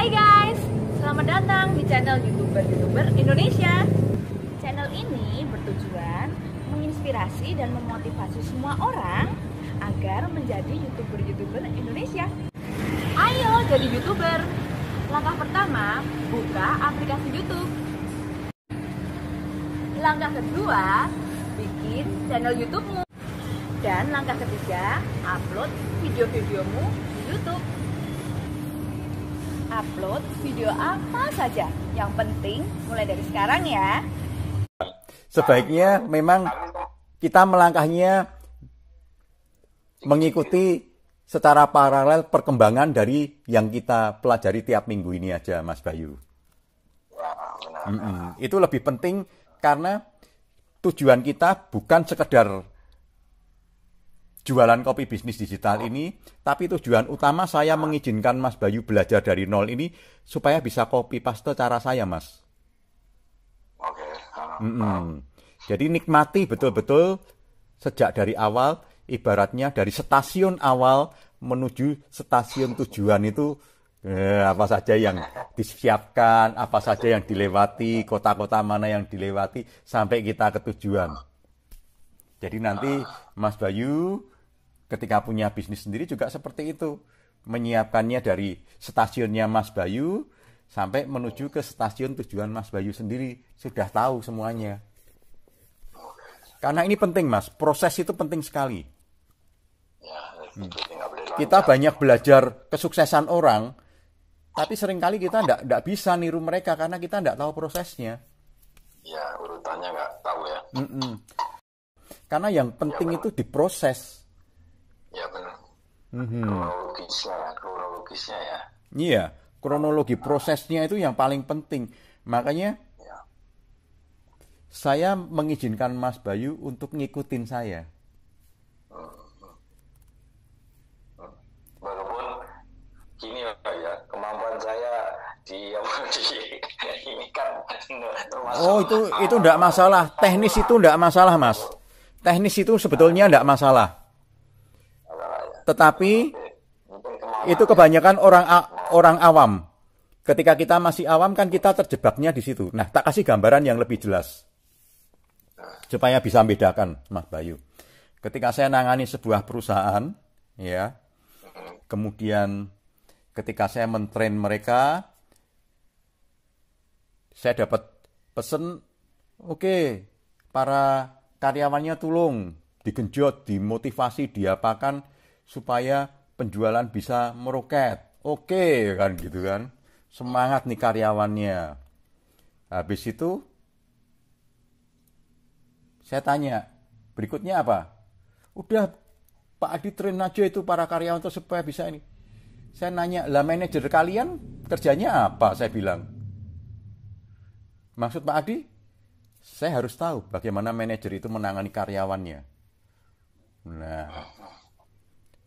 Hai guys, selamat datang di channel YouTuber Indonesia. Channel ini bertujuan menginspirasi dan memotivasi semua orang agar menjadi YouTuber Indonesia. Ayo jadi YouTuber. Langkah pertama, buka aplikasi YouTube. Langkah kedua, bikin channel YouTube-mu. Dan langkah ketiga, upload video-videomu di YouTube. Upload video apa saja, yang penting mulai dari sekarang ya. Sebaiknya memang kita melangkahnya mengikuti secara paralel perkembangan dari yang kita pelajari tiap minggu ini aja, Mas Bayu. Itu lebih penting karena tujuan kita bukan sekedar jualan kopi bisnis digital ini, tapi tujuan utama saya mengizinkan Mas Bayu belajar dari nol ini supaya bisa copy paste cara saya, Mas. Oke. Jadi nikmati betul-betul sejak dari awal, ibaratnya dari stasiun awal menuju stasiun tujuan itu apa saja yang disiapkan, apa saja yang dilewati, kota-kota mana yang dilewati sampai kita ke tujuan. Jadi nanti Mas Bayu ketika punya bisnis sendiri juga seperti itu. Menyiapkannya dari stasiunnya Mas Bayu sampai menuju ke stasiun tujuan Mas Bayu sendiri. Sudah tahu semuanya. Karena ini penting, Mas. Proses itu penting sekali. Kita banyak belajar kesuksesan orang, tapi seringkali kita tidak bisa niru mereka karena kita tidak tahu prosesnya. Ya, urutannya nggak tahu ya. Karena yang penting itu diproses. Ya benar. Kronologisnya ya. Iya, kronologi prosesnya itu yang paling penting. Makanya saya mengizinkan Mas Bayu untuk ngikutin saya. Walaupun gini ya, kemampuan saya di ini kan termasuk. Itu enggak masalah. Teknis itu enggak masalah, Mas. Teknis itu sebetulnya enggak masalah. Tetapi itu kebanyakan orang awam. Ketika kita masih awam kan kita terjebaknya di situ. Nah, tak kasih gambaran yang lebih jelas. Supaya bisa membedakan, Mas Bayu. Ketika saya nangani sebuah perusahaan, ya. Kemudian ketika saya mentrain mereka, saya dapat pesan, oke, para karyawannya tolong digenjot, dimotivasi, diapakan supaya penjualan bisa meroket. Oke, kan gitu kan. Semangat nih karyawannya. Habis itu saya tanya, berikutnya apa? Udah Pak Adi train aja itu para karyawan itu supaya bisa ini. Saya nanya, lah manajer kalian kerjanya apa? Saya bilang. Maksud Pak Adi, saya harus tahu bagaimana manajer itu menangani karyawannya. Nah,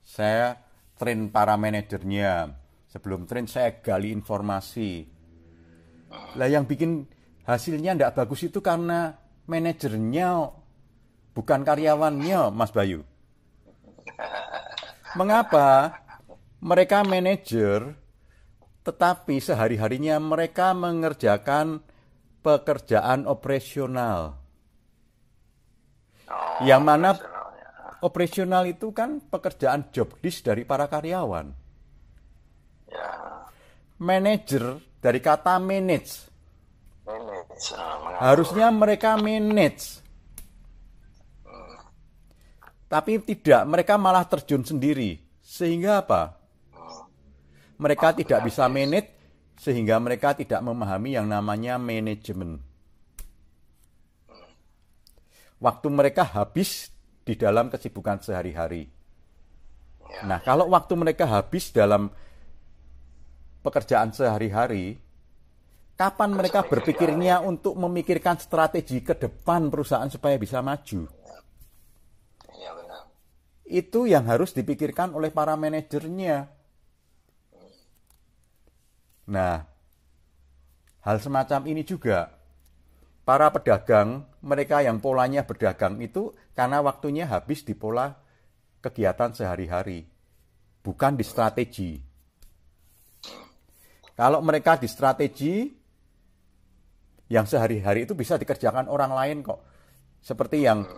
saya train para manajernya. Sebelum train saya gali informasi. Lah yang bikin hasilnya tidak bagus itu karena manajernya bukan karyawannya, Mas Bayu. Mengapa? Mereka manajer, tetapi sehari-harinya mereka mengerjakan pekerjaan operasional. Yang mana operasional itu kan pekerjaan job desk dari para karyawan. Ya. Manajer dari kata manage. Harusnya mereka manage. Tapi tidak, mereka malah terjun sendiri. Sehingga apa? Mereka tidak bisa manage, sehingga mereka tidak memahami yang namanya manajemen. Waktu mereka habis di dalam kesibukan sehari-hari. Nah, kalau waktu mereka habis dalam pekerjaan sehari-hari, kapan mereka berpikirnya untuk memikirkan strategi ke depan perusahaan supaya bisa maju? Ya benar. Itu yang harus dipikirkan oleh para manajernya. Nah, hal semacam ini juga. Para pedagang, mereka yang polanya berdagang itu karena waktunya habis di pola kegiatan sehari-hari. Bukan di strategi. Kalau mereka di strategi yang sehari-hari itu bisa dikerjakan orang lain kok. Seperti yang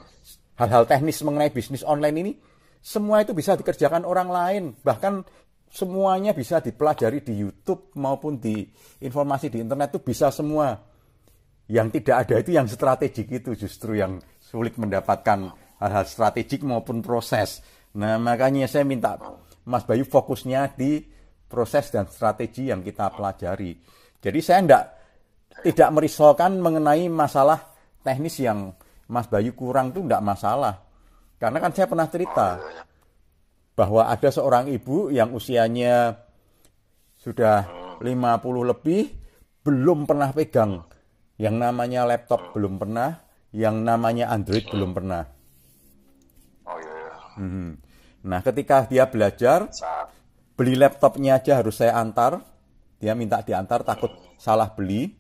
hal-hal teknis mengenai bisnis online ini, semua itu bisa dikerjakan orang lain. Bahkan semuanya bisa dipelajari di YouTube maupun di informasi di internet itu bisa semua. Yang tidak ada itu yang strategik itu justru yang sulit mendapatkan hal-hal strategik maupun proses. Nah, makanya saya minta Mas Bayu fokusnya di proses dan strategi yang kita pelajari. Jadi saya tidak merisaukan mengenai masalah teknis yang Mas Bayu kurang itu tidak masalah. Karena kan saya pernah cerita bahwa ada seorang ibu yang usianya sudah 50 lebih, belum pernah pegang yang namanya laptop, belum pernah, yang namanya Android belum pernah. Nah, ketika dia belajar, beli laptopnya aja harus saya antar. Dia minta diantar, takut salah beli.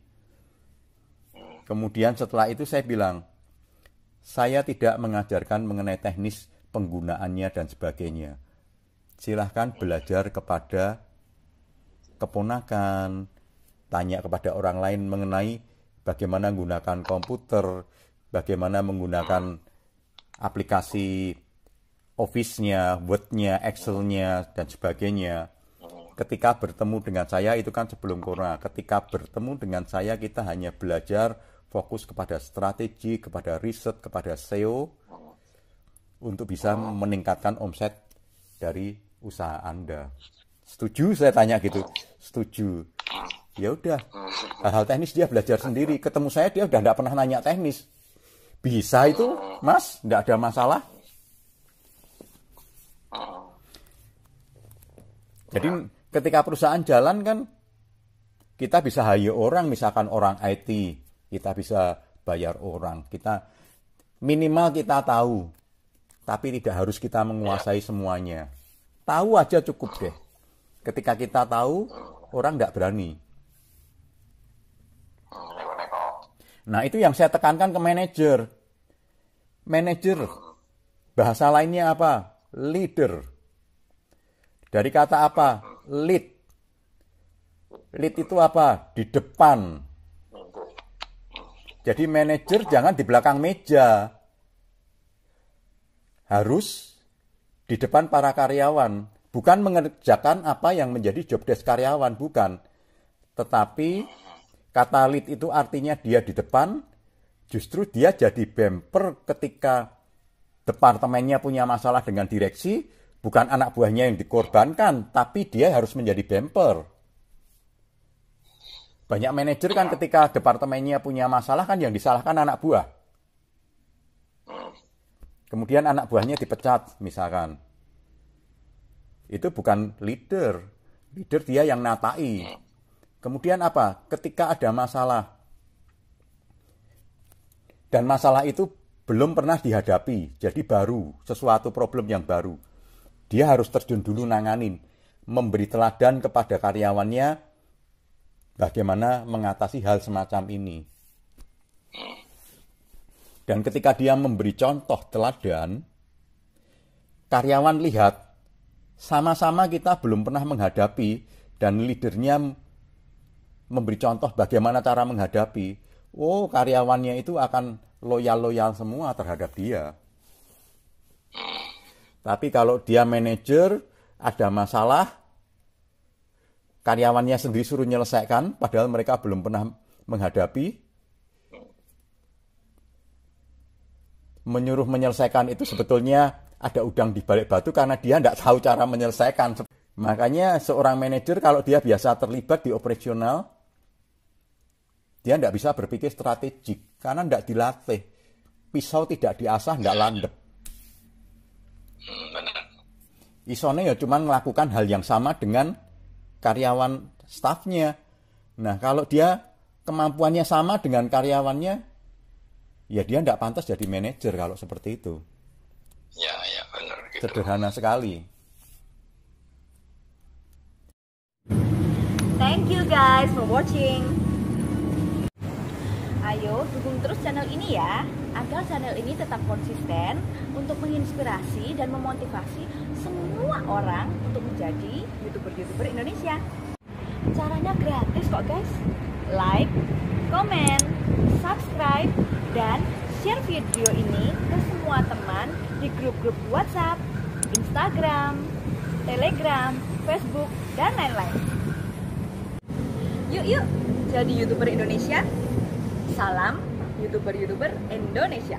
Kemudian setelah itu saya bilang, saya tidak mengajarkan mengenai teknis penggunaannya dan sebagainya. Silahkan belajar kepada keponakan, tanya kepada orang lain mengenai bagaimana menggunakan komputer, bagaimana menggunakan aplikasi Office-nya, Word-nya, Excel-nya, dan sebagainya. Ketika bertemu dengan saya, itu kan sebelum Corona. Ketika bertemu dengan saya, kita hanya belajar fokus kepada strategi, kepada riset, kepada SEO, untuk bisa meningkatkan omset dari usaha Anda. Setuju? Saya tanya gitu. Setuju. Ya udah. Hal-hal teknis dia belajar sendiri. Ketemu saya, dia udah tidak pernah nanya teknis. Bisa itu, Mas? Tidak ada masalah. Jadi ketika perusahaan jalan kan kita bisa hire orang, misalkan orang IT, kita bisa bayar orang, kita minimal kita tahu, tapi tidak harus kita menguasai semuanya. Tahu aja cukup deh. Ketika kita tahu, orang tidak berani. Nah, itu yang saya tekankan ke manajer. Manajer, bahasa lainnya apa? Leader. Dari kata apa? Lead. Lead itu apa? Di depan. Jadi manajer jangan di belakang meja. Harus di depan para karyawan. Bukan mengerjakan apa yang menjadi job desk karyawan, bukan. Tetapi kata lead itu artinya dia di depan, justru dia jadi bumper ketika departemennya punya masalah dengan direksi. Bukan anak buahnya yang dikorbankan, tapi dia harus menjadi bumper. Banyak manajer kan ketika departemennya punya masalah kan yang disalahkan anak buah. Kemudian anak buahnya dipecat misalkan. Itu bukan leader. Leader dia yang natai. Kemudian apa? Ketika ada masalah. Dan masalah itu belum pernah dihadapi. Jadi baru, sesuatu problem yang baru. Dia harus terjun dulu nanganin, memberi teladan kepada karyawannya bagaimana mengatasi hal semacam ini. Dan ketika dia memberi contoh teladan, karyawan lihat, sama-sama kita belum pernah menghadapi, dan leadernya memberi contoh bagaimana cara menghadapi. Oh, karyawannya itu akan loyal-loyal semua terhadap dia. Tapi kalau dia manajer, ada masalah, karyawannya sendiri suruh menyelesaikan, padahal mereka belum pernah menghadapi. Menyuruh menyelesaikan itu sebetulnya ada udang di balik batu karena dia tidak tahu cara menyelesaikan. Makanya seorang manajer kalau dia biasa terlibat di operasional, dia tidak bisa berpikir strategik karena tidak dilatih. Pisau tidak diasah, tidak landep. Isone ya cuma melakukan hal yang sama dengan karyawan stafnya. Nah, kalau dia kemampuannya sama dengan karyawannya, ya dia tidak pantas jadi manajer kalau seperti itu. Ya benar gitu. Sederhana sekali. Thank you guys for watching. Ayo dukung terus channel ini ya, agar channel ini tetap konsisten untuk menginspirasi dan memotivasi semua orang untuk menjadi YouTuber-YouTuber Indonesia. Caranya Semuanya gratis kok guys. Like, comment, subscribe, dan share video ini ke semua teman di grup-grup WhatsApp, Instagram, Telegram, Facebook, dan lain-lain. Yuk jadi YouTuber Indonesia. Salam YouTuber Indonesia.